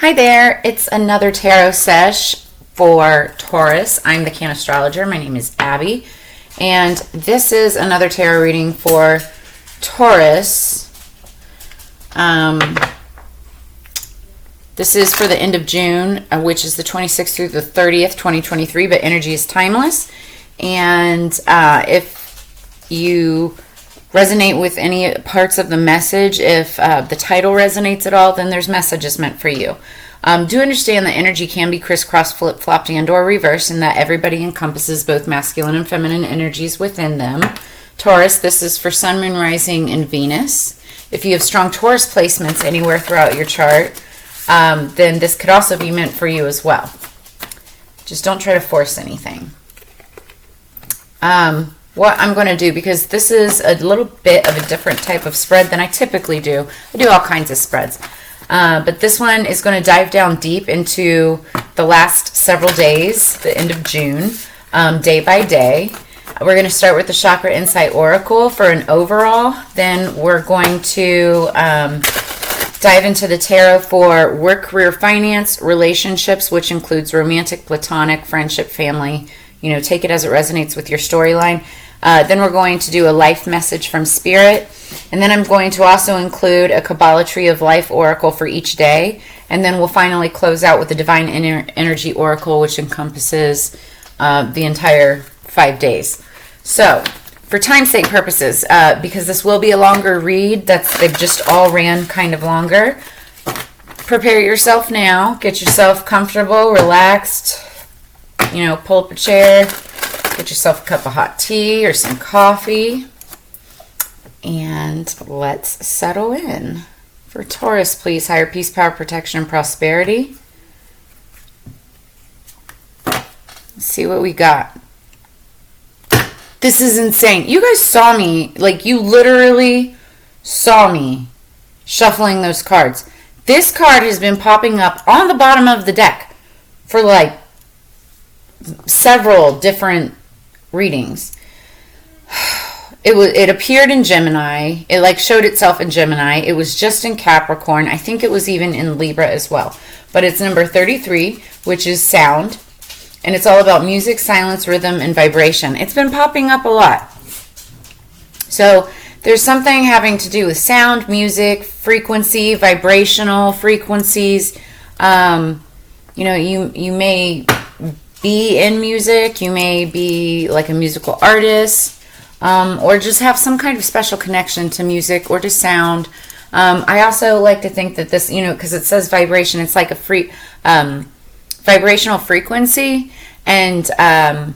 Hi there, it's another tarot sesh for Taurus. I'm the Cannastrologer. My name is Abby, and this is another tarot reading for Taurus. This is for the end of June, which is the 26th through the 30th, 2023, but energy is timeless. And if you resonate with any parts of the message, if the title resonates at all, then there's messages meant for you. Do understand that energy can be crisscrossed, flip-flopped, and or reversed, and that everybody encompasses both masculine and feminine energies within them. Taurus, this is for Sun, Moon, Rising, and Venus. If you have strong Taurus placements anywhere throughout your chart, then this could also be meant for you as well. Just don't try to force anything. What I'm going to do, because this is a little bit of a different type of spread than I typically do. I do all kinds of spreads. But this one is going to dive down deep into the last several days, the end of June, day by day. We're going to start with the Chakra Insight Oracle for an overall. Then we're going to dive into the tarot for work, career, finance, relationships, which includes romantic, platonic, friendship, family. You know, take it as it resonates with your storyline. Then we're going to do a life message from Spirit. And then I'm going to also include a Kabbalah Tree of Life Oracle for each day. And then we'll finally close out with the Divine Energy Oracle, which encompasses the entire 5 days. So, for time's sake purposes, because this will be a longer read, they've just all ran kind of longer, prepare yourself now. Get yourself comfortable, relaxed. You know, pull up a chair, get yourself a cup of hot tea or some coffee, and let's settle in. For Taurus, please, higher peace, power, protection, and prosperity. Let's see what we got. This is insane. You guys saw me, like you literally saw me shuffling those cards. This card has been popping up on the bottom of the deck for like several different readings. It appeared in Gemini. It like showed itself in Gemini. It was just in Capricorn. I think it was even in Libra as well. But it's number 33, which is sound. And it's all about music, silence, rhythm, and vibration. It's been popping up a lot. So there's something having to do with sound, music, frequency, vibrational frequencies. You know, you may be in music, you may be like a musical artist, or just have some kind of special connection to music or to sound. I also like to think that this, you know, because it says vibration, it's like a vibrational frequency. And well,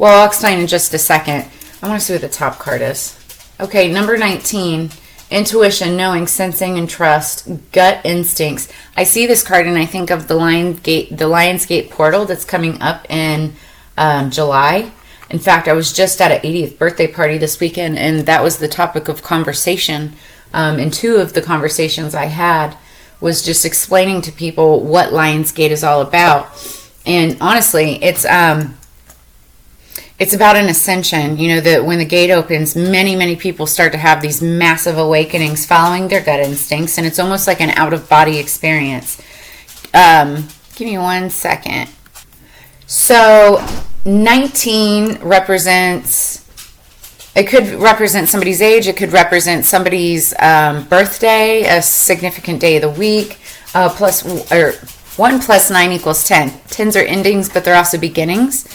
I'll explain in just a second. I want to see what the top card is. Okay, number 19. Intuition, knowing, sensing, and trust, gut instincts. I see this card and I think of the Lionsgate portal that's coming up in July. In fact, I was just at an 80th birthday party this weekend, and that was the topic of conversation. And two of the conversations I had was just explaining to people what Lionsgate is all about. And honestly, it's about an ascension. You know, that when the gate opens, many people start to have these massive awakenings following their gut instincts, and it's almost like an out-of-body experience. Give me 1 second. So 19 represents, it could represent somebody's age, it could represent somebody's birthday, a significant day of the week, 1 plus 9 equals 10. 10s are endings, but they're also beginnings.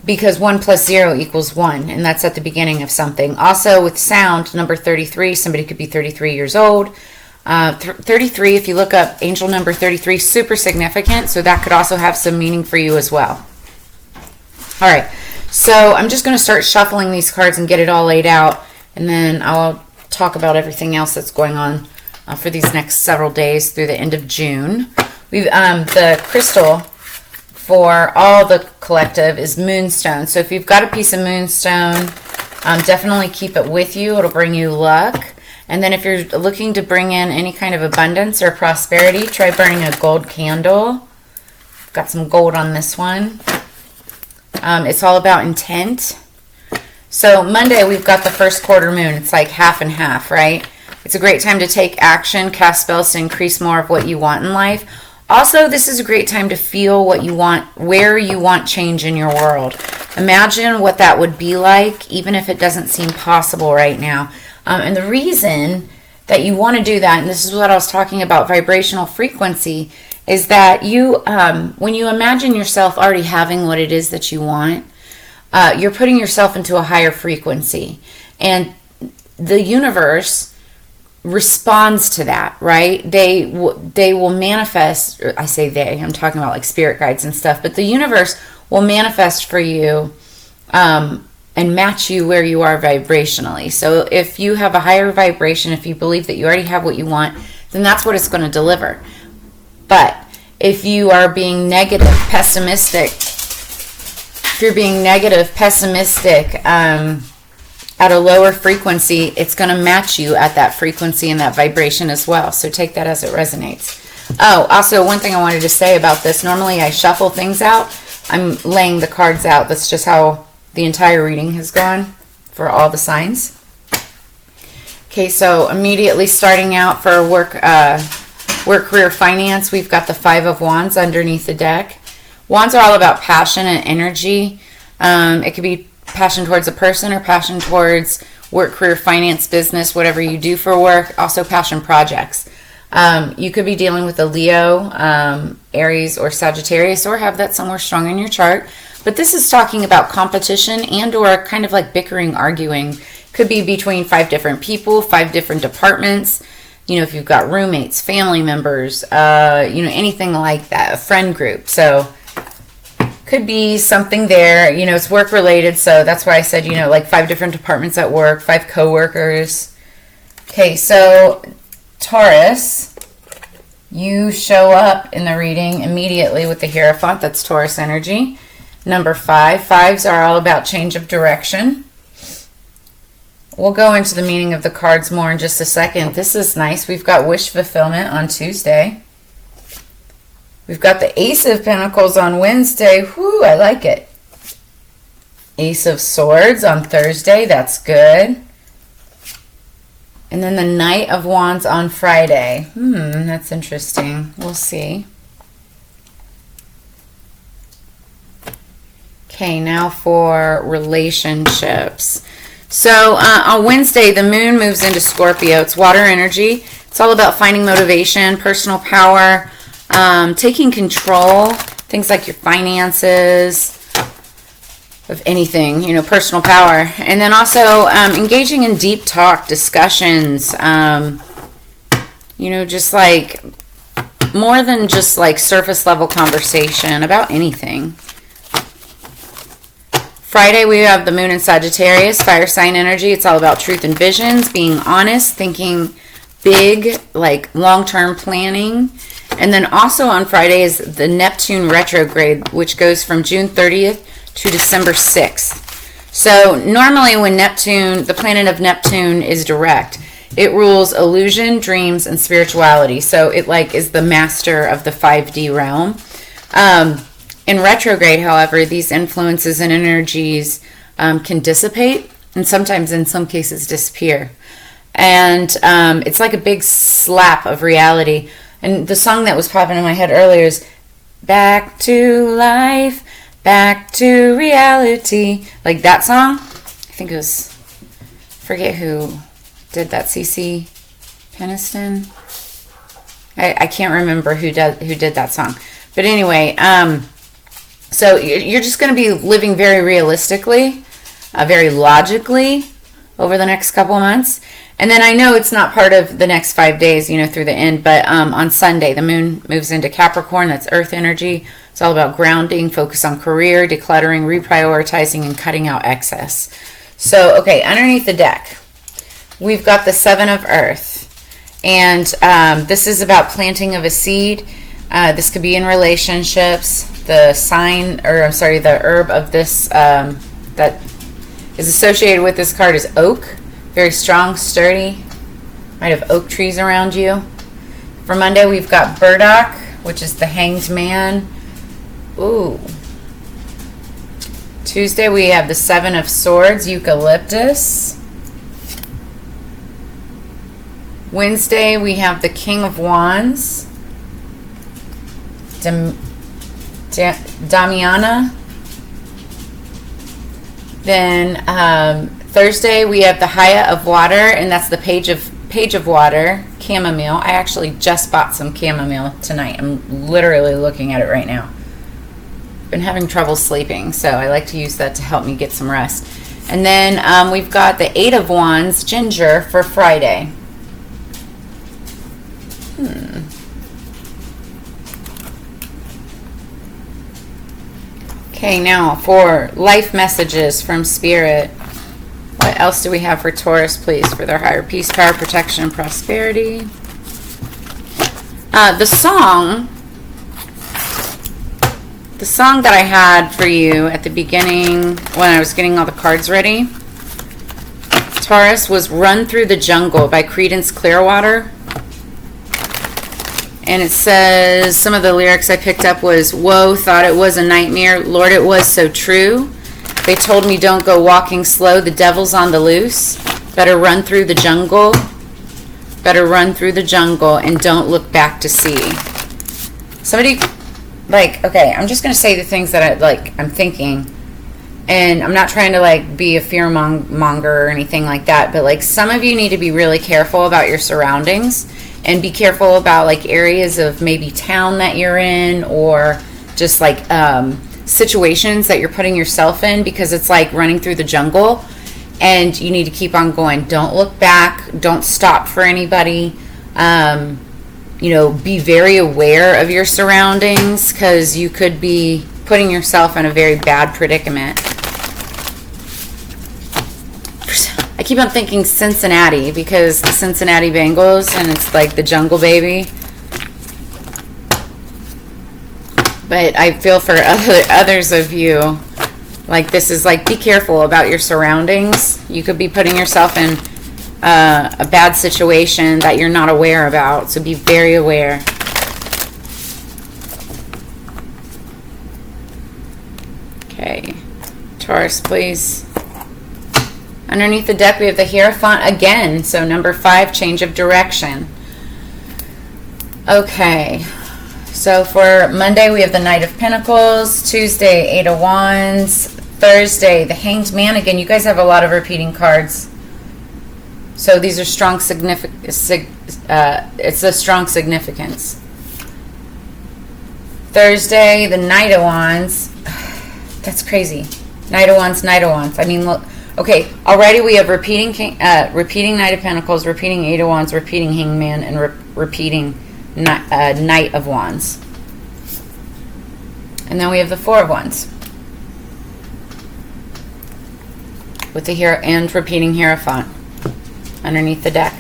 Because 1 plus 0 equals 1, and that's at the beginning of something. Also, with sound, number 33, somebody could be 33 years old. 33, if you look up angel number 33, super significant, so that could also have some meaning for you as well. All right, so I'm just going to start shuffling these cards and get it all laid out, and then I'll talk about everything else that's going on for these next several days through the end of June. We've the crystal for all the collective is moonstone. So if you've got a piece of moonstone, definitely keep it with you. It'll bring you luck. And then if you're looking to bring in any kind of abundance or prosperity, try burning a gold candle. Got some gold on this one. It's all about intent. So Monday we've got the first quarter moon. It's like half and half, right? It's a great time to take action, cast spells to increase more of what you want in life. Also, this is a great time to feel what you want, where you want change in your world. Imagine what that would be like, even if it doesn't seem possible right now. And the reason that you want to do that, and this is what I was talking about, vibrational frequency, is that you, when you imagine yourself already having what it is that you want, you're putting yourself into a higher frequency. And the universe responds to that, right? They will manifest, I say they, I'm talking about like spirit guides and stuff, but the universe will manifest for you and match you where you are vibrationally. So if you have a higher vibration, if you believe that you already have what you want, then that's what it's going to deliver. But if you are being negative, pessimistic, at a lower frequency, it's going to match you at that frequency and that vibration as well. So take that as it resonates. Oh, also one thing I wanted to say about this. Normally I shuffle things out. I'm laying the cards out. That's just how the entire reading has gone for all the signs. Okay, so immediately starting out for work, career, finance, we've got the Five of Wands underneath the deck. Wands are all about passion and energy. It could be passion towards a person or passion towards work, career, finance, business, whatever you do for work. Also passion projects. You could be dealing with a Leo, Aries, or Sagittarius, or have that somewhere strong in your chart. But this is talking about competition and or kind of like bickering, arguing. Could be between 5 different people, 5 different departments. You know, if you've got roommates, family members, anything like that, a friend group. So could be something there. You know, it's work related. So that's why I said, like 5 different departments at work, 5 coworkers. Okay, so Taurus, you show up in the reading immediately with the Hierophant. That's Taurus energy. Number 5. 5s are all about change of direction. We'll go into the meaning of the cards more in just a second. This is nice. We've got wish fulfillment on Tuesday. We've got the Ace of Pentacles on Wednesday. Whoo, I like it. Ace of Swords on Thursday. That's good. And then the Knight of Wands on Friday. That's interesting. We'll see. Okay, now for relationships. So on Wednesday, the moon moves into Scorpio. It's water energy. It's all about finding motivation, personal power, taking control, things like your finances, of anything, personal power. And then also engaging in deep talk, discussions, just like more than just like surface level conversation about anything. Friday, we have the moon in Sagittarius, fire sign energy. It's all about truth and visions, being honest, thinking big, like long-term planning. And then also on Friday is the Neptune retrograde, which goes from June 30th to December 6th. So normally when Neptune, the planet of Neptune, is direct, it rules illusion, dreams, and spirituality. So it like is the master of the 5D realm. In retrograde, however, these influences and energies can dissipate and sometimes in some cases disappear. And it's like a big slap of reality. And the song that was popping in my head earlier is Back to Life, Back to Reality. Like that song, I think it was, forget who did that, CC Peniston? I can't remember who did that song. But anyway, so you're just going to be living very realistically, very logically over the next couple of months. And then I know it's not part of the next 5 days, through the end, but on Sunday, the moon moves into Capricorn. That's earth energy. It's all about grounding, focus on career, decluttering, reprioritizing, and cutting out excess. So, okay, underneath the deck, we've got the Seven of Earth. And this is about planting of a seed. This could be in relationships. The herb of this that is associated with this card is oak. Very strong, sturdy. Might have oak trees around you. For Monday, we've got burdock, which is the hanged man. Ooh. Tuesday, we have the Seven of Swords, eucalyptus. Wednesday, we have the King of Wands, Damiana. Then Thursday, we have the Haya of Water, and that's the Page of Water, chamomile. I actually just bought some chamomile tonight. I'm literally looking at it right now. Been having trouble sleeping, so I like to use that to help me get some rest. And then we've got the Eight of Wands, ginger, for Friday. Okay, now for life messages from Spirit. What else do we have for Taurus, please, for their higher peace, power, protection, and prosperity? The song that I had for you at the beginning when I was getting all the cards ready, Taurus, was Run Through the Jungle by Creedence Clearwater. And it says, some of the lyrics I picked up was, "Whoa, thought it was a nightmare. Lord, it was so true. They told me don't go walking slow. The devil's on the loose. Better run through the jungle. Better run through the jungle and don't look back to see." Somebody, okay, I'm just going to say the things that I'm thinking. And I'm not trying to, be a fear monger or anything like that. But, some of you need to be really careful about your surroundings. And be careful about, areas of maybe town that you're in. Or just, situations that you're putting yourself in, because it's like running through the jungle and you need to keep on going. Don't look back. Don't stop for anybody. Be very aware of your surroundings, because you could be putting yourself in a very bad predicament. I keep on thinking Cincinnati, because the Cincinnati Bengals, and it's like the Jungle Baby. But I feel for others of you, this is be careful about your surroundings. You could be putting yourself in a bad situation that you're not aware about, so be very aware. Okay, Taurus, please. Underneath the deck, we have the Hierophant again, so number 5, change of direction. Okay. So for Monday, we have the Knight of Pentacles. Tuesday, Eight of Wands. Thursday, the Hanged Man. Again, you guys have a lot of repeating cards. So these are strong it's a strong significance. Thursday, the Knight of Wands. That's crazy. Knight of Wands, Knight of Wands. I mean, look. Okay, already we have repeating Knight of Pentacles, repeating Eight of Wands, repeating Hanged Man, and repeating Knight of Wands. And then we have the Four of Wands with the and repeating Hierophant underneath the deck.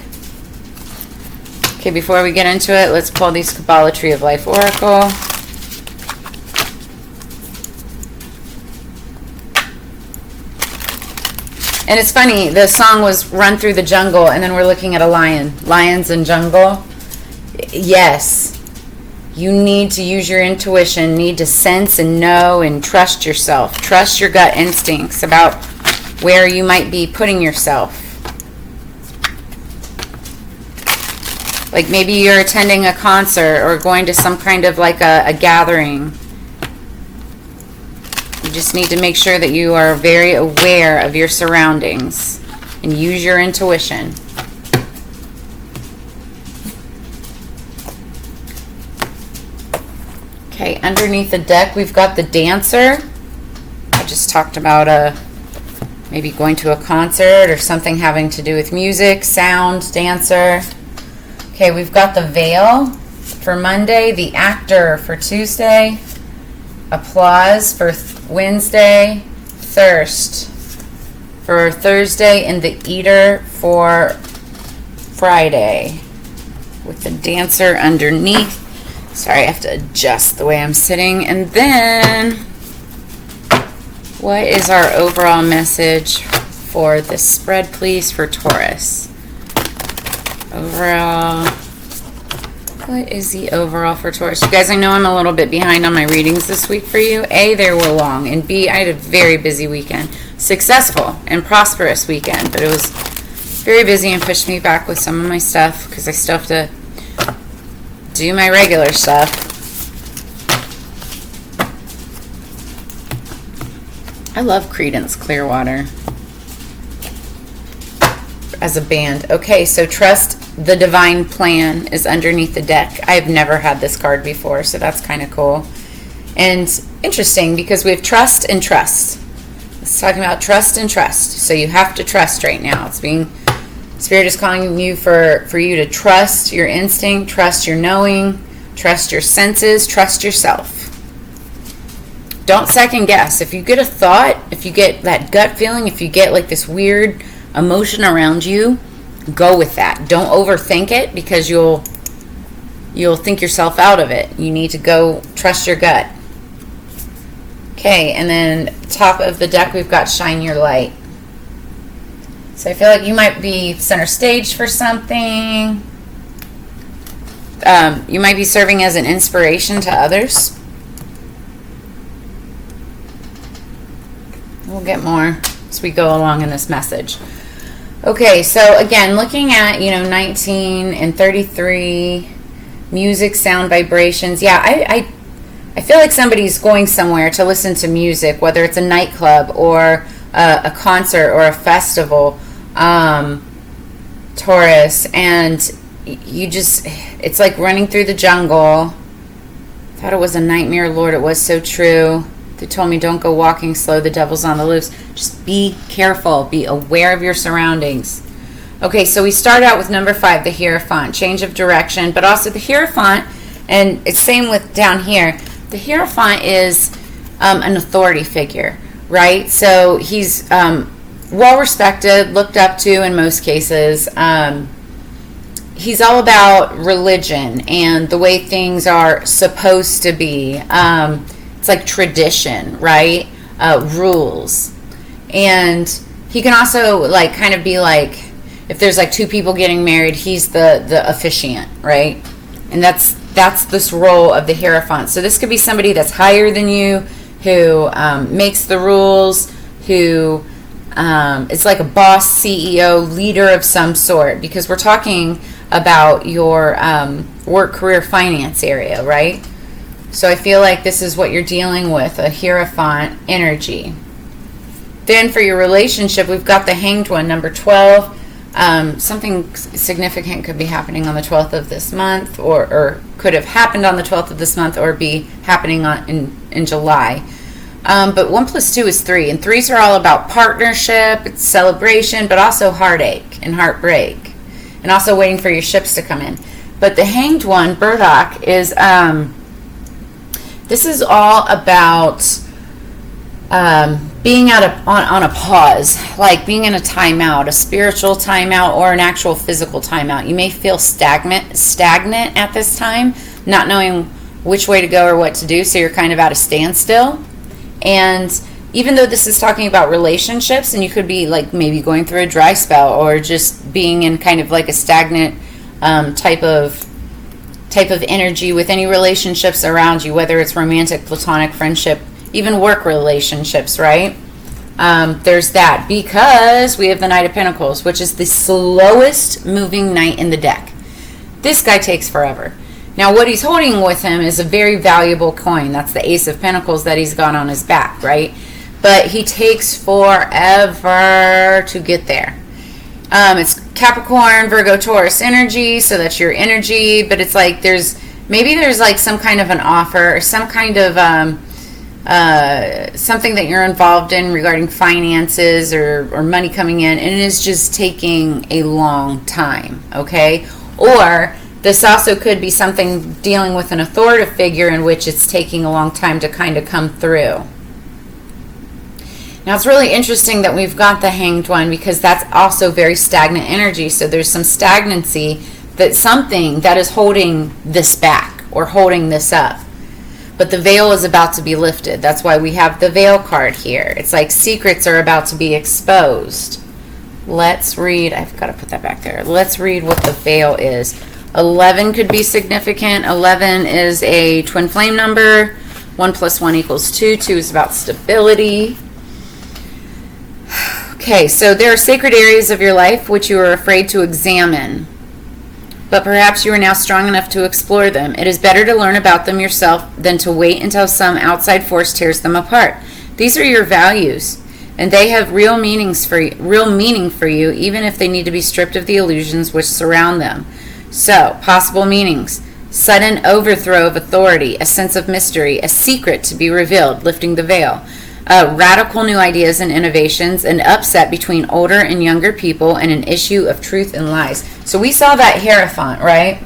Okay, before we get into it, let's pull these Kabbalah Tree of Life Oracle. And it's funny, the song was Run Through the Jungle, and then we're looking at a lion. Lions and jungle. Yes, you need to use your intuition, need to sense and know and trust yourself. Trust your gut instincts about where you might be putting yourself. Maybe you're attending a concert or going to some kind of a gathering. You just need to make sure that you are very aware of your surroundings and use your intuition. Okay, underneath the deck, we've got the Dancer. I just talked about maybe going to a concert or something having to do with music, sound, dancer. Okay, we've got the Veil for Monday, the Actor for Tuesday, Applause for Wednesday, Thirst for Thursday, and the Eater for Friday, with the Dancer underneath. Sorry, I have to adjust the way I'm sitting. And then, what is our overall message for this spread, please, for Taurus? Overall, what is the overall for Taurus? You guys, I know I'm a little bit behind on my readings this week for you. A, they were long, and B, I had a very busy weekend. Successful and prosperous weekend, but it was very busy and pushed me back with some of my stuff because I still have to do my regular stuff. I love Creedence Clearwater as a band. Okay, so Trust the Divine Plan is underneath the deck. I have never had this card before, so that's kind of cool. And interesting because we have trust and trust. It's talking about trust and trust. So you have to trust right now. Spirit is calling you for you to trust your instinct, trust your knowing, trust your senses, trust yourself. Don't second guess. If you get a thought, if you get that gut feeling, if you get like this weird emotion around you, go with that. Don't overthink it because you'll think yourself out of it. You need to go trust your gut. Okay, and then top of the deck we've got Shine Your Light. So I feel like you might be center stage for something. You might be serving as an inspiration to others. We'll get more as we go along in this message. Okay, so again, looking at, 19 and 33, music, sound, vibrations. Yeah, I feel like somebody's going somewhere to listen to music, whether it's a nightclub or a concert or a festival, Taurus, and it's like running through the jungle. Thought it was a nightmare, Lord, it was so true. They told me don't go walking slow, the devil's on the loose. Just be careful, be aware of your surroundings. Okay, so we start out with number 5, the Hierophant, change of direction, but also the Hierophant, and it's same with down here. The Hierophant is an authority figure, right? So he's well respected, looked up to in most cases. He's all about religion and the way things are supposed to be. It's like tradition, right? Rules. And he can also like kind of be like, if there's like 2 people getting married, he's the officiant, right? And that's this role of the Hierophant. So this could be somebody that's higher than you, who makes the rules, who is like a boss, CEO, leader of some sort, because we're talking about your work, career, finance area, right? So I feel like this is what you're dealing with, a Hierophant energy. Then for your relationship, we've got the Hanged One, number 12. Something significant could be happening on the 12th of this month, or could have happened on the 12th of this month, or be happening in July. But 1 + 2 is 3, and 3s are all about partnership, it's celebration, but also heartache and heartbreak, and also waiting for your ships to come in. But the Hanged One, Burdock, is this is all about being on a pause, like being in a timeout, a spiritual timeout or an actual physical timeout. You may feel stagnant at this time, not knowing which way to go or what to do, so you're kind of at a standstill. And even though this is talking about relationships, and you could be like maybe going through a dry spell or just being in kind of like a stagnant type of energy with any relationships around you, whether it's romantic, platonic, friendship, even work relationships, right? There's that, because we have the Knight of Pentacles, which is the slowest moving knight in the deck. This guy takes forever. Now, what he's holding with him is a very valuable coin. That's the Ace of Pentacles that he's got on his back, right? But he takes forever to get there. It's Capricorn, Virgo, Taurus energy, so that's your energy, but it's like there's like some kind of an offer or some kind of something that you're involved in regarding finances or money coming in, and it is just taking a long time, okay? Or this also could be something dealing with an authoritative figure in which it's taking a long time to kind of come through. Now, it's really interesting that we've got the Hanged One, because that's also very stagnant energy. So there's some stagnancy, that something that is holding this back or holding this up. But the veil is about to be lifted. That's why we have the Veil card here. It's like secrets are about to be exposed. Let's read. I've got to put that back there. Let's read what the veil is. 11 could be significant. 11 is a twin flame number. 1 + 1 = 2. 2 is about stability. Okay, so there are sacred areas of your life which you are afraid to examine, but perhaps you are now strong enough to explore them. It is better to learn about them yourself than to wait until some outside force tears them apart. These are your values, and they have real meaning for you, even if they need to be stripped of the illusions which surround them. So, possible meanings: sudden overthrow of authority, a sense of mystery, a secret to be revealed, lifting the veil. Radical new ideas and innovations, an upset between older and younger people, and an issue of truth and lies. So we saw that Hierophant, right?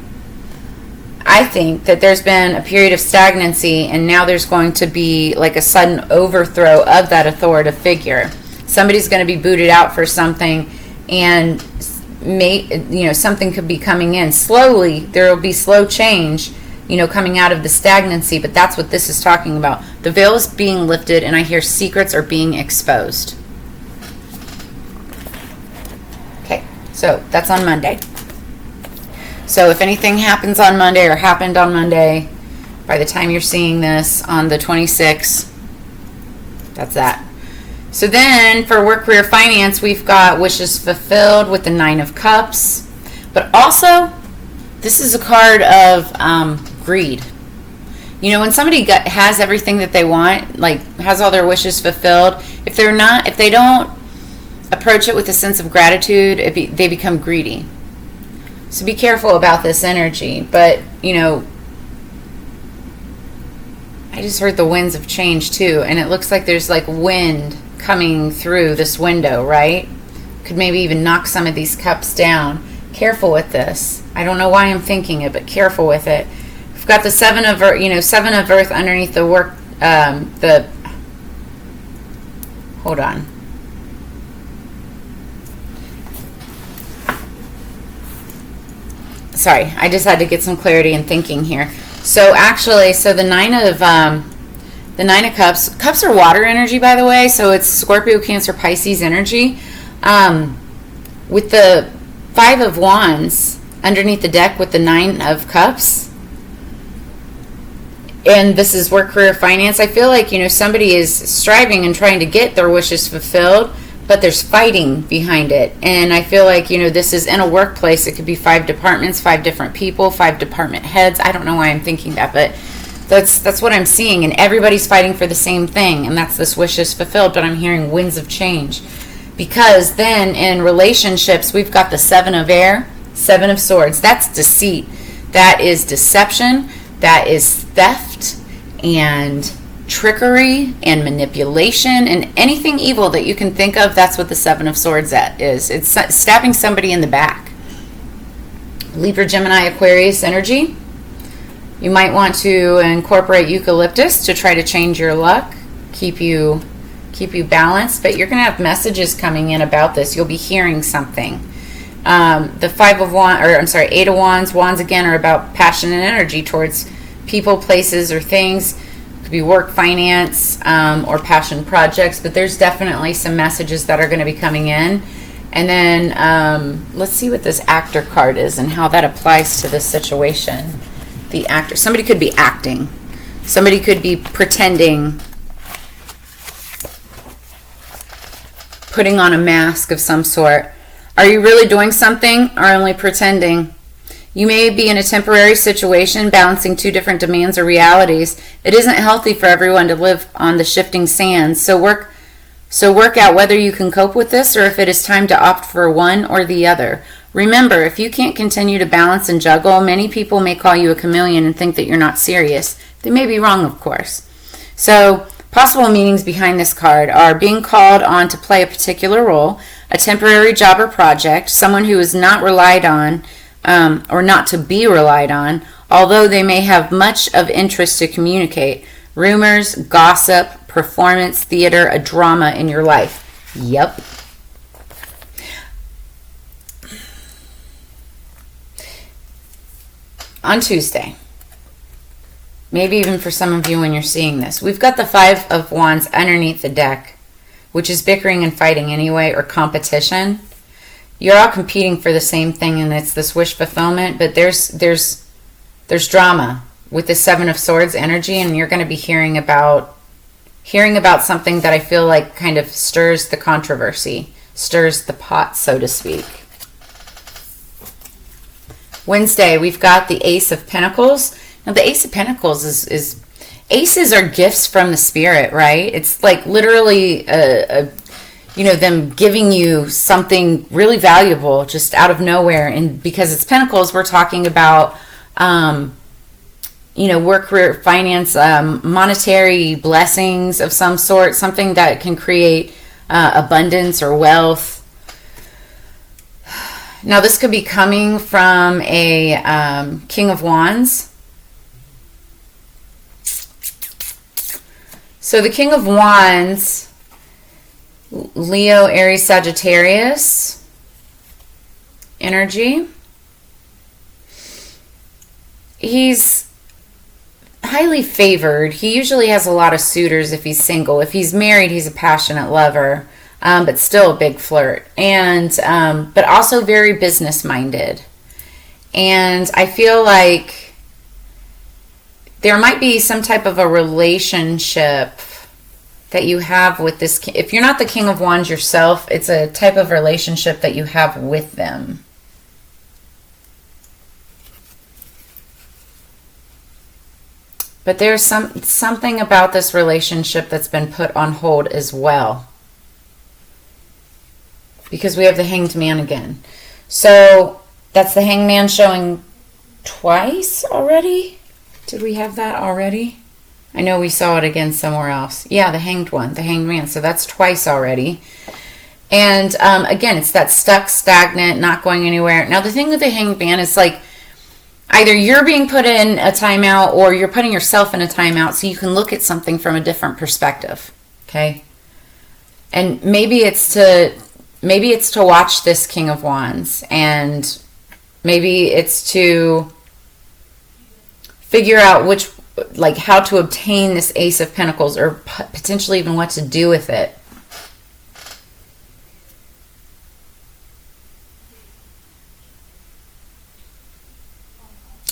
I think that there's been a period of stagnancy, and now there's going to be like a sudden overthrow of that authoritative figure. Somebody's going to be booted out for something, and something could be coming in. Slowly, there will be slow change, coming out of the stagnancy, but that's what this is talking about. The veil is being lifted, and I hear secrets are being exposed. Okay, so that's on Monday. So if anything happens on Monday or happened on Monday, by the time you're seeing this on the 26th, that's that. So then for work, career, finance, we've got wishes fulfilled with the 9 of Cups, but also this is a card of greed. When somebody has everything that they want, like has all their wishes fulfilled, if they don't approach it with a sense of gratitude, they become greedy. So be careful about this energy. But I just heard the winds of change too, and it looks like there's like wind coming through this window, right? Could maybe even knock some of these cups down. Careful with this. I don't know why I'm thinking it, but careful with it. We've got the 7 of Earth underneath the work. Hold on. Sorry, I just had to get some clarity in thinking here. So actually, the 9 of Cups. Cups are water energy, by the way. So it's Scorpio, Cancer, Pisces energy. With the 5 of Wands underneath the deck with the 9 of Cups, and this is work, career, finance. I feel like somebody is striving and trying to get their wishes fulfilled, but there's fighting behind it. And I feel like this is in a workplace. It could be 5 departments, 5 different people, 5 department heads. I don't know why I'm thinking that, but that's what I'm seeing. And everybody's fighting for the same thing, and that's this wishes fulfilled. But I'm hearing winds of change. Because then in relationships, we've got the 7 of Air, 7 of Swords. That's deceit. That is deception. That is theft and trickery and manipulation and anything evil that you can think of. That's what the 7 of Swords is. It's stabbing somebody in the back. Libra, Gemini, Aquarius energy. You might want to incorporate eucalyptus to try to change your luck, keep you balanced, but you're going to have messages coming in about this. You'll be hearing something. The 8 of Wands. Wands again are about passion and energy towards people, places, or things. It could be work, finance, or passion projects, but there's definitely some messages that are going to be coming in. And then let's see what this Actor card is and how that applies to this situation. The Actor. Somebody could be acting. Somebody could be pretending, putting on a mask of some sort. Are you really doing something or only pretending? You may be in a temporary situation, balancing 2 different demands or realities. It isn't healthy for everyone to live on the shifting sands. So work out whether you can cope with this or if it is time to opt for one or the other. Remember, if you can't continue to balance and juggle, many people may call you a chameleon and think that you're not serious. They may be wrong, of course. So possible meanings behind this card are being called on to play a particular role, a temporary job or project, someone who is not relied on or not to be relied on, although they may have much of interest to communicate, rumors, gossip, performance, theater, a drama in your life. Yep. On Tuesday, maybe even for some of you when you're seeing this, we've got the 5 of Wands underneath the deck, which is bickering and fighting anyway, or competition. You're all competing for the same thing, and it's this wish fulfillment, but there's drama with the 7 of Swords energy, and you're going to be hearing about something that I feel like kind of stirs the controversy. stirs the pot, so to speak. Wednesday, we've got the Ace of Pentacles. Now, the Ace of Pentacles is aces are gifts from the spirit, right? It's like literally them giving you something really valuable just out of nowhere. And because it's Pentacles, we're talking about work, career, finance, monetary blessings of some sort, something that can create abundance or wealth. Now, this could be coming from a King of Wands. So the King of Wands, Leo, Aries, Sagittarius energy. He's highly favored. He usually has a lot of suitors if he's single. If he's married, he's a passionate lover, but still a big flirt. And but also very business minded. And I feel like there might be some type of a relationship that you have with this. If you're not the King of Wands yourself, it's a type of relationship that you have with them. But there's something about this relationship that's been put on hold as well. Because we have the Hanged Man again. So that's the Hanged Man showing twice already? Did we have that already? I know we saw it again somewhere else. Yeah, the Hanged one, the Hanged Man. So that's twice already. And again, it's that stuck, stagnant, not going anywhere. Now the thing with the Hanged Man is like, either you're being put in a timeout or you're putting yourself in a timeout so you can look at something from a different perspective. Okay? And maybe it's to watch this King of Wands, and maybe it's to figure out how to obtain this Ace of Pentacles, or potentially even what to do with it.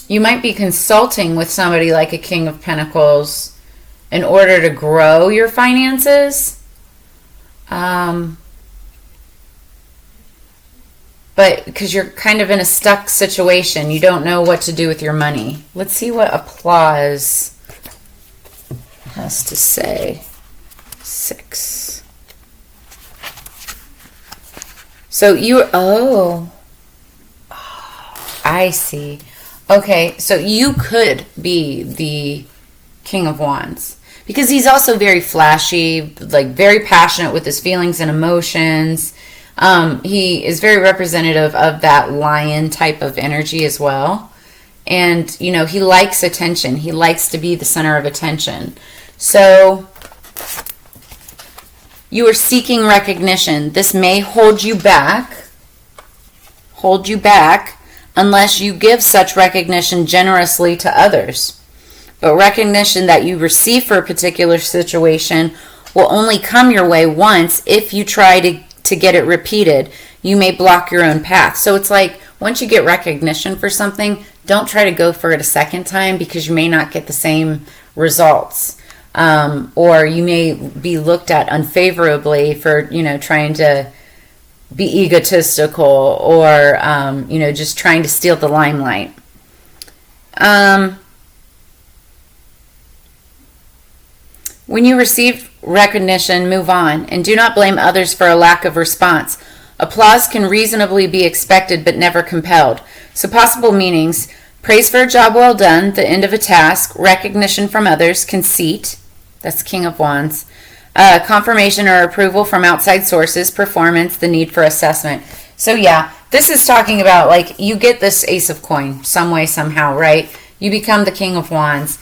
You might be consulting with somebody like a King of Pentacles in order to grow your finances. But because you're kind of in a stuck situation, you don't know what to do with your money. Let's see what applause has to say. 6. So I see. Okay, so you could be the King of Wands. Because he's also very flashy, like very passionate with his feelings and emotions. He is very representative of that lion type of energy as well. And, he likes attention. He likes to be the center of attention. So you are seeking recognition. This may hold you back unless you give such recognition generously to others. But recognition that you receive for a particular situation will only come your way once. If you try to get it repeated, you may block your own path. So it's like, once you get recognition for something, don't try to go for it a second time, because you may not get the same results. Or you may be looked at unfavorably for, trying to be egotistical or, just trying to steal the limelight. When you receive recognition, move on, and do not blame others for a lack of response. Applause can reasonably be expected but never compelled. So possible meanings: praise for a job well done, the end of a task, recognition from others, conceit, that's King of Wands, confirmation or approval from outside sources, performance, the need for assessment. So yeah, this is talking about like you get this Ace of Coin some way, somehow, right? You become the King of Wands.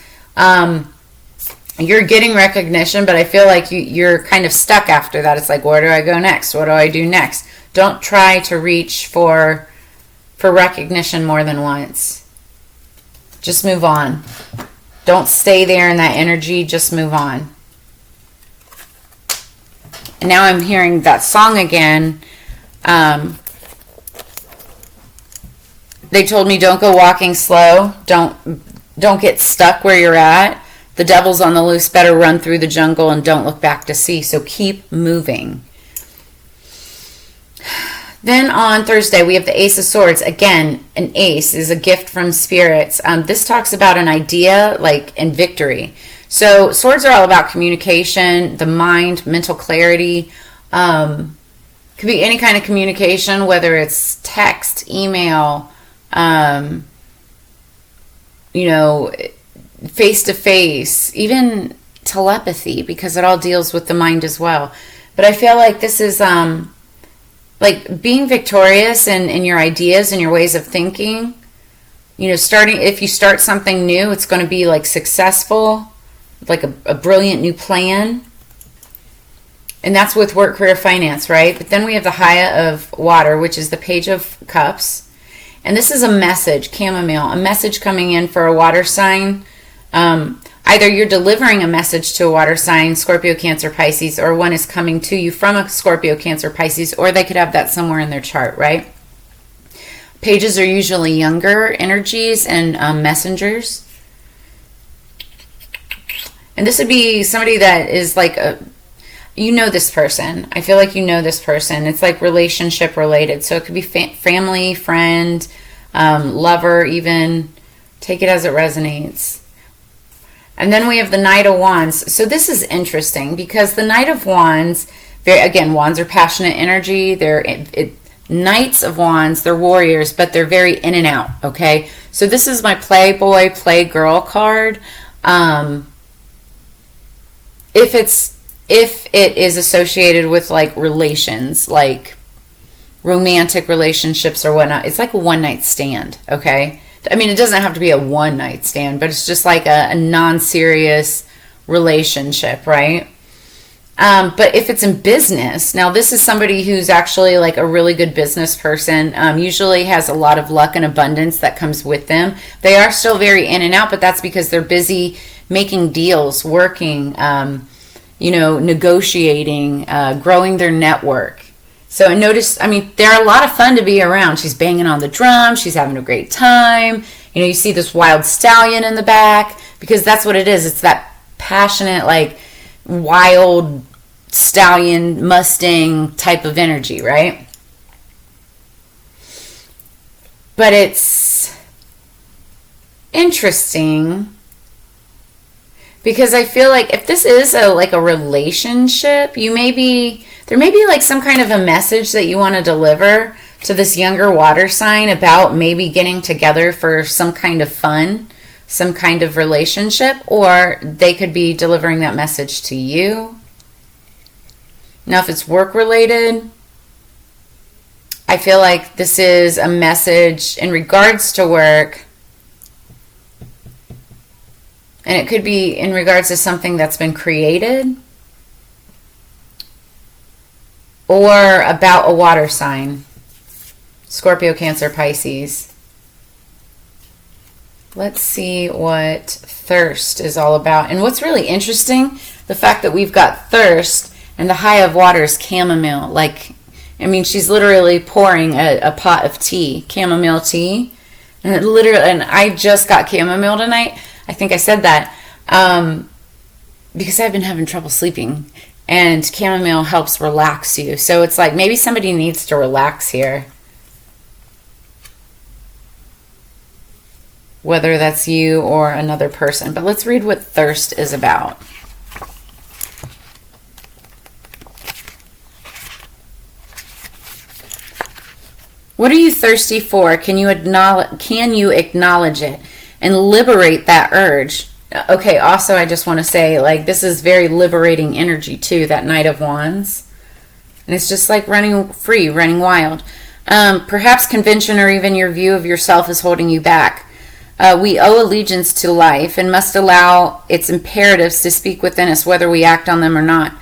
You're getting recognition, but I feel like you're kind of stuck after that. It's like, where do I go next? What do I do next? Don't try to reach for recognition more than once. Just move on. Don't stay there in that energy. Just move on. And now I'm hearing that song again. They told me don't go walking slow. Don't get stuck where you're at. The devil's on the loose, better run through the jungle and don't look back to see. So keep moving. Then on Thursday, we have the Ace of Swords. Again, an ace is a gift from spirits. This talks about an idea, like, and victory. So swords are all about communication, the mind, mental clarity. Could be any kind of communication, whether it's text, email, face-to-face, even telepathy, because it all deals with the mind as well. But I feel like this is like being victorious in your ideas and your ways of thinking. If you start something new, it's going to be like successful, like a brilliant new plan. And that's with work, career, finance, right? But then we have the High of Water, which is the Page of Cups. And this is a message, chamomile, a message coming in for a water sign. Either you're delivering a message to a water sign, Scorpio, Cancer, Pisces, or one is coming to you from a Scorpio, Cancer, Pisces, or they could have that somewhere in their chart, right? Pages are usually younger energies and messengers. And this would be somebody that is like this person. I feel like you know this person. It's like relationship related. So it could be family, friend, lover even. Take it as it resonates. And then we have the Knight of Wands. So this is interesting because the Knight of Wands, wands are passionate energy. They're Knights of Wands, they're warriors, but they're very in and out, okay? So this is my playboy, playgirl card. If it is associated with like relations, like romantic relationships or whatnot, it's like a one-night stand, okay? I mean, it doesn't have to be a one-night stand, but it's just like a non-serious relationship, right? But if it's in business, now this is somebody who's actually like a really good business person, usually has a lot of luck and abundance that comes with them. They are still very in and out, but that's because they're busy making deals, working, negotiating, growing their network. So notice, they're a lot of fun to be around. She's banging on the drum. She's having a great time. You see this wild stallion in the back because that's what it is. It's that passionate, like wild stallion, Mustang type of energy, right? But it's interesting because I feel like if this is a relationship, there may be like some kind of a message that you want to deliver to this younger water sign about maybe getting together for some kind of fun, some kind of relationship, or they could be delivering that message to you. Now, if it's work related, I feel like this is a message in regards to work. And it could be in regards to something that's been created or about a water sign. Scorpio, Cancer, Pisces. Let's see what thirst is all about. And what's really interesting, the fact that we've got thirst and the High of Water is chamomile. She's literally pouring a pot of tea, chamomile tea. And I just got chamomile tonight. I think I said that because I've been having trouble sleeping, and chamomile helps relax you. So it's like maybe somebody needs to relax here. Whether that's you or another person. But let's read what thirst is about. What are you thirsty for? Can you acknowledge it and liberate that urge? Okay, also I just want to say, this is very liberating energy too, that Knight of Wands. And it's just like running free, running wild. Perhaps convention or even your view of yourself is holding you back. We owe allegiance to life and must allow its imperatives to speak within us, whether we act on them or not.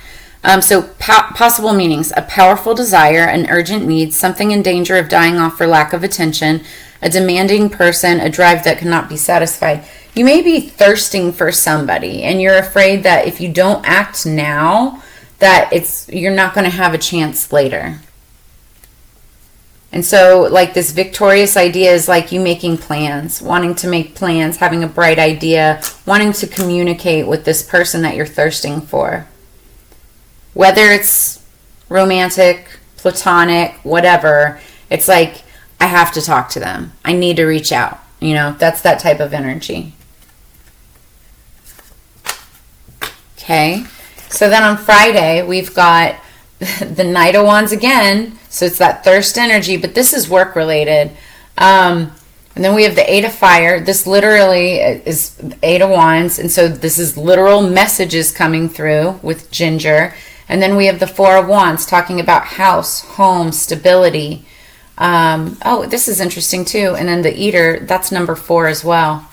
Possible meanings: a powerful desire, an urgent need, something in danger of dying off for lack of attention, a demanding person, a drive that cannot be satisfied. You may be thirsting for somebody, and you're afraid that if you don't act now, that you're not going to have a chance later. And so, this victorious idea is like you making plans, wanting to make plans, having a bright idea, wanting to communicate with this person that you're thirsting for. Whether it's romantic, platonic, whatever. It's like, I have to talk to them. I need to reach out. You know, that's that type of energy. Okay. So then on Friday, we've got the Knight of Wands again. So it's that thirst energy, but this is work related. And then we have the Eight of Fire. This literally is Eight of Wands. And so this is literal messages coming through with Ginger. And then we have the Four of Wands talking about house, home, stability. Oh, this is interesting too. And then the Eater, that's number 4 as well.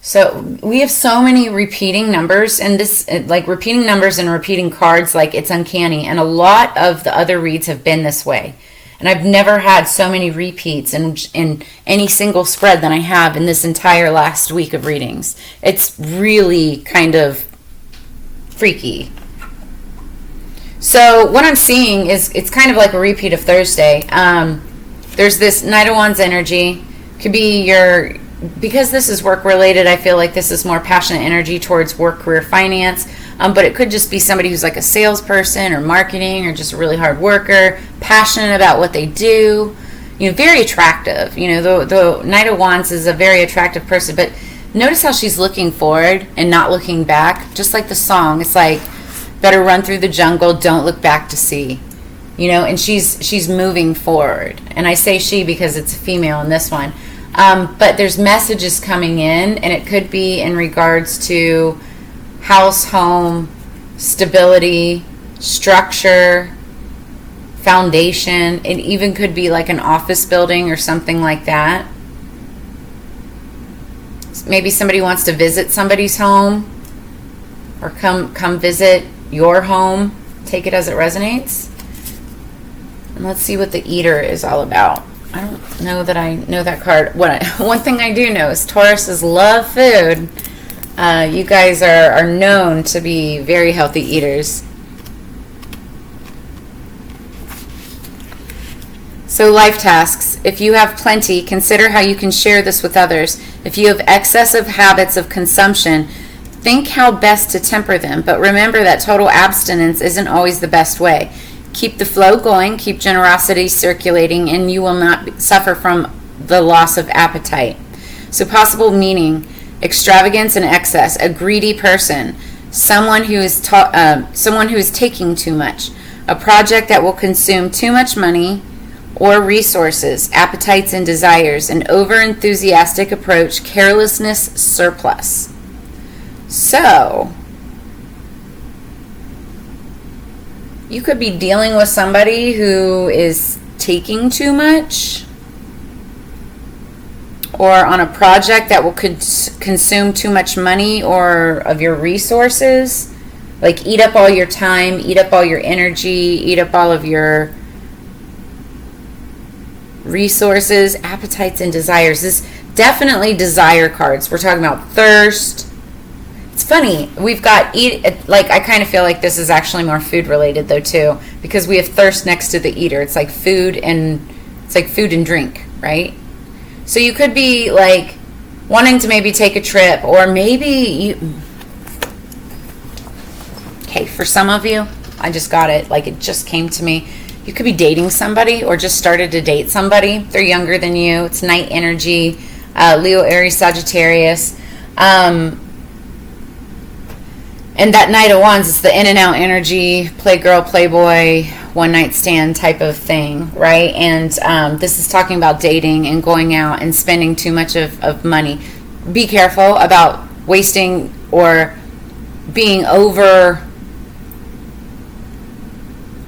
So we have so many repeating numbers, and this, like repeating numbers and repeating cards, like it's uncanny. And a lot of the other reads have been this way. And I've never had so many repeats in any single spread than I have in this entire last week of readings. It's really kind of freaky. So what I'm seeing is it's kind of like a repeat of Thursday. There's this Knight of Wands energy. Could be your... Because this is work related, I feel like this is more passionate energy towards work, career, finance. But it could just be somebody who's like a salesperson or marketing or just a really hard worker, passionate about what they do. You know, very attractive. You know, the Knight of Wands is a very attractive person. But notice how she's looking forward and not looking back. Just like the song. It's like, better run through the jungle, don't look back to see. You know, and she's moving forward. And I say she because it's a female in this one. But there's messages coming in, and it could be in regards to house, home, stability, structure, foundation. It even could be like an office building or something like that. Maybe somebody wants to visit somebody's home or come visit your home. Take it as it resonates. And let's see what the Eater is all about. I don't know that I know that card. One thing I do know is Tauruses love food. You guys are known to be very healthy eaters. So life tasks. If you have plenty, consider how you can share this with others. If you have excessive habits of consumption, think how best to temper them. But remember that total abstinence isn't always the best way. Keep the flow going, keep generosity circulating, and you will not suffer from the loss of appetite. So possible meaning: extravagance and excess, a greedy person, someone who is taking too much, a project that will consume too much money or resources, appetites and desires, an over-enthusiastic approach, carelessness, surplus. So you could be dealing with somebody who is taking too much, or on a project that will consume too much money or of your resources. Like eat up all your time, eat up all your energy, eat up all of your resources, appetites and desires. This definitely desire cards. We're talking about thirst. It's funny, we've got like I kind of feel like this is actually more food related though too, because we have thirst next to the Eater. It's like food and drink, right? So you could be like wanting to maybe take a trip, or maybe okay, for some of you, I just got it, like it just came to me. You could be dating somebody or just started to date somebody. They're younger than you. It's night energy, Leo, Aries, Sagittarius. And that Knight of Wands is the in and out energy, playgirl, playboy, one night stand type of thing, right? And this is talking about dating and going out and spending too much of money. Be careful about wasting or being over,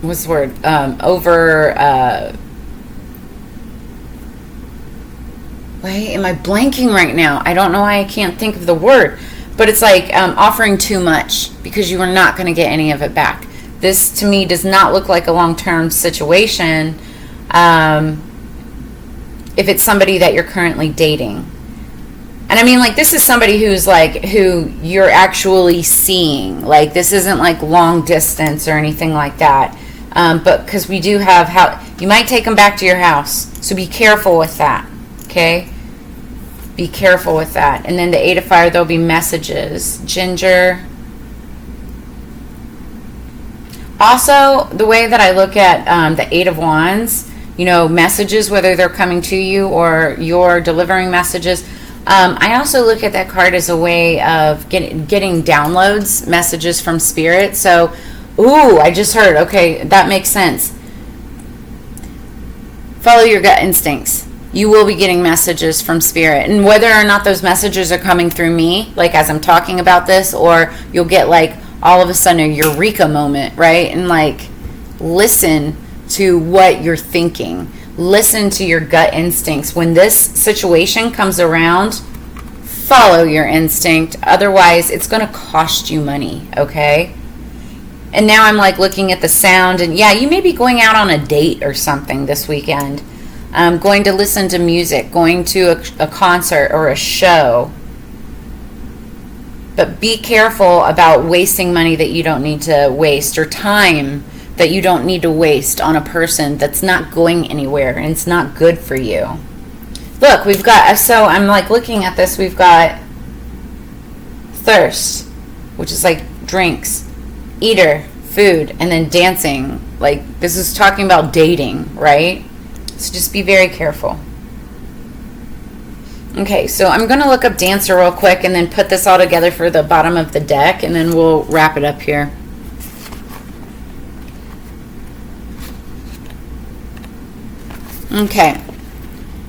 what's the word? Wait, am I blanking right now? I don't know why I can't think of the word. But it's like offering too much because you are not going to get any of it back. This, to me, does not look like a long-term situation if it's somebody that you're currently dating. And I mean, like, this is somebody who you're actually seeing. Like, this isn't like long distance or anything like that. But because we do have you might take them back to your house. So be careful with that, okay? Be careful with that. And then the Eight of Fire, there'll be messages. Ginger. Also, the way that I look at the Eight of Wands, you know, messages, whether they're coming to you or you're delivering messages, I also look at that card as a way of getting downloads, messages from Spirit. So, ooh, I just heard, okay, that makes sense. Follow your gut instincts. You will be getting messages from Spirit. And whether or not those messages are coming through me, like as I'm talking about this, or you'll get like all of a sudden a eureka moment, right? And like listen to what you're thinking. Listen to your gut instincts. When this situation comes around, follow your instinct. Otherwise, it's going to cost you money, okay? And now I'm like looking at the sound, and yeah, you may be going out on a date or something this weekend. Going to listen to music, going to a concert or a show. But be careful about wasting money that you don't need to waste, or time that you don't need to waste on a person that's not going anywhere and it's not good for you. Look, we've got, so I'm like looking at this, we've got thirst, which is like drinks, eater, food, and then dancing. Like this is talking about dating, right? So just be very careful. Okay, so I'm going to look up dancer real quick and then put this all together for the bottom of the deck, and then we'll wrap it up here. Okay.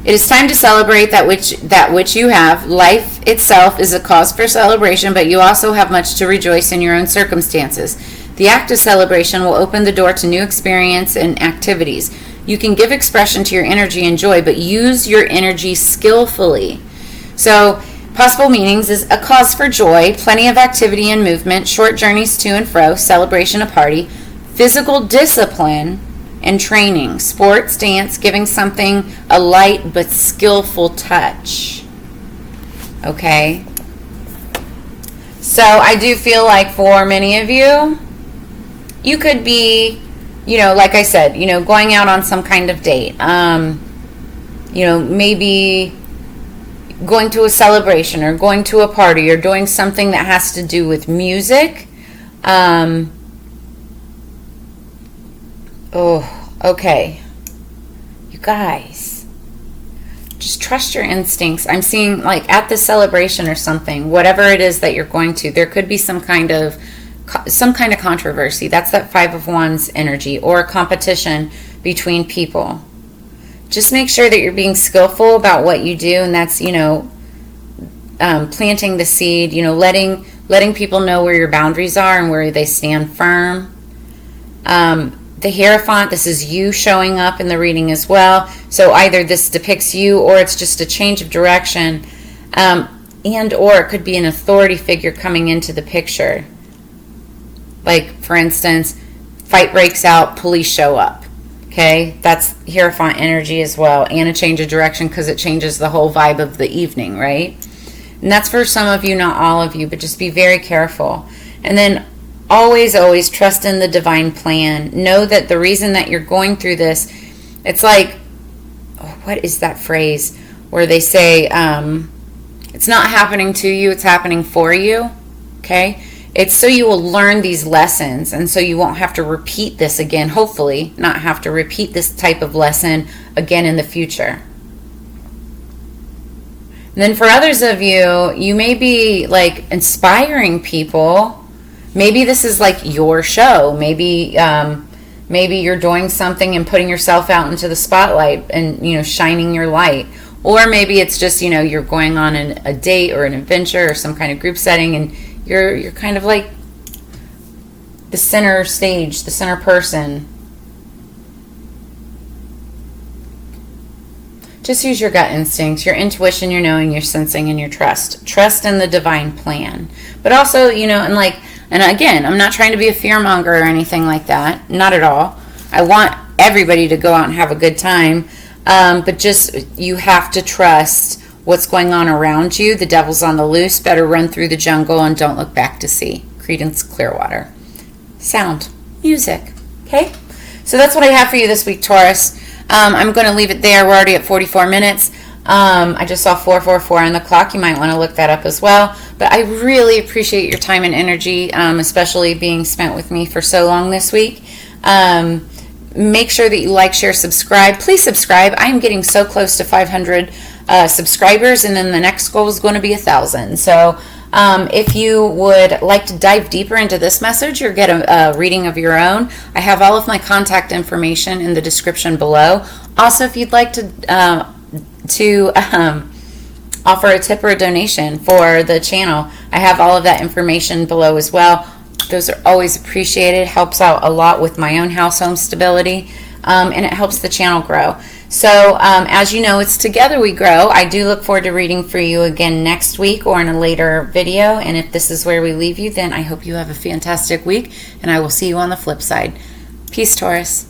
It is time to celebrate that which you have. Life itself is a cause for celebration, but you also have much to rejoice in your own circumstances. The act of celebration will open the door to new experience and activities. You can give expression to your energy and joy, but use your energy skillfully. So, possible meanings is a cause for joy, plenty of activity and movement, short journeys to and fro, celebration, a party, physical discipline, and training, sports, dance, giving something a light but skillful touch. Okay? So, I do feel like for many of you, you could be, you know, like I said, you know, going out on some kind of date. You know, maybe going to a celebration or going to a party or doing something that has to do with music. Oh, okay. You guys, just trust your instincts. I'm seeing like at the celebration or something, whatever it is that you're going to, there could be some kind of controversy. That's that Five of Wands energy, or a competition between people. Just make sure that you're being skillful about what you do, and that's, you know, planting the seed, you know, letting people know where your boundaries are and where they stand firm. The Hierophant, this is you showing up in the reading as well. So either this depicts you, or it's just a change of direction, and or it could be an authority figure coming into the picture. Like, for instance, fight breaks out, police show up. Okay, that's Hierophant energy as well, and a change of direction because it changes the whole vibe of the evening, right? And that's for some of you, not all of you, but just be very careful. And then always, always trust in the divine plan. Know that the reason that you're going through this, it's like, what is that phrase where they say, it's not happening to you, it's happening for you, okay? It's so you will learn these lessons, and so you won't have to repeat this again, hopefully not have to repeat this type of lesson again in the future. And then for others of you, you may be like inspiring people. Maybe this is like your show. Maybe you're doing something and putting yourself out into the spotlight and, you know, shining your light. Or maybe it's just, you know, you're going on a date or an adventure or some kind of group setting, and you're kind of like the center stage, the center person. Just use your gut instincts, your intuition, your knowing, your sensing, and your trust. Trust in the divine plan. But also, you know, and again, I'm not trying to be a fearmonger or anything like that. Not at all. I want everybody to go out and have a good time. But just, you have to trust what's going on around you. The devil's on the loose. Better run through the jungle and don't look back to see. Creedence Clearwater. Sound. Music. Okay? So that's what I have for you this week, Taurus. I'm going to leave it there. We're already at 44 minutes. I just saw 444 on the clock. You might want to look that up as well. But I really appreciate your time and energy, especially being spent with me for so long this week. Make sure that you like, share, subscribe. Please subscribe. I'm getting so close to 500 subscribers, and then the next goal is going to be 1,000. So if you would like to dive deeper into this message or get a reading of your own, I have all of my contact information in the description below. Also, if you'd like to offer a tip or a donation for the channel, I have all of that information below as well. Those are always appreciated. Helps out a lot with my own home stability, and it helps the channel grow. So as you know, it's together we grow. I do look forward to reading for you again next week or in a later video. And if this is where we leave you, then I hope you have a fantastic week, and I will see you on the flip side. Peace, Taurus.